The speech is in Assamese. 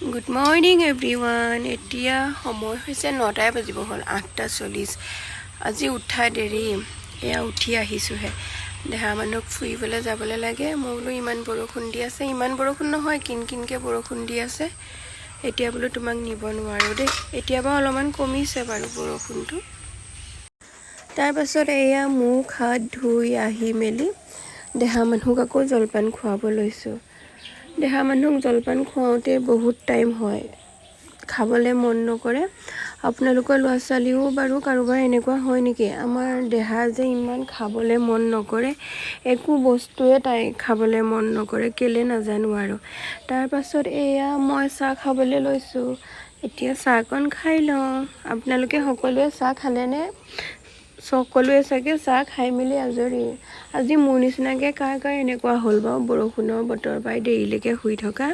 Good morning everyone. এতিয়া সময় হৈছে 9টাই বাজিব হ'ল, 8:40। আজি উঠা দেৰি, এয়া উঠি আহিছোঁহে। দেহা মানুহক ফুৰিবলৈ যাবলৈ লাগে। মই বোলো ইমান বৰষুণ দি আছে, ইমান বৰষুণ নহয়, কিনকিনকৈ বৰষুণ দি আছে। এতিয়া বোলো তোমাক নিব নোৱাৰোঁ দেই। এতিয়া বাৰু অলপমান কমিছে বাৰু বৰষুণটো। তাৰপাছত এয়া মুখ হাত ধুই আহি মেলি দেহা মানুহক আকৌ জলপান খুৱাব লৈছোঁ। দেহা মানুহক জলপান খুৱাওঁতে বহুত টাইম হয়, খাবলৈ মন নকৰে। আপোনালোকৰ ল'ৰা ছোৱালীও বাৰু কাৰোবাৰ এনেকুৱা হয় নেকি? আমাৰ দেহা যে ইমান খাবলৈ মন নকৰে, একো বস্তুৱে তাই খাবলৈ মন নকৰে, কেলে নাজানো আৰু। তাৰপাছত এয়া মই চাহ খাবলৈ লৈছোঁ। এতিয়া চাহকণ খাই লওঁ। আপোনালোকে সকলোৱে চাহ খালেনে? সকলোৱে চাগে চাহ খাই মেলি আজৰি। আজি মোৰ নিচিনাকৈ কাৰ কাৰ এনেকুৱা হ'ল বাৰু বৰষুণৰ বতৰ পাই দেৰিলৈকে শুই থকা।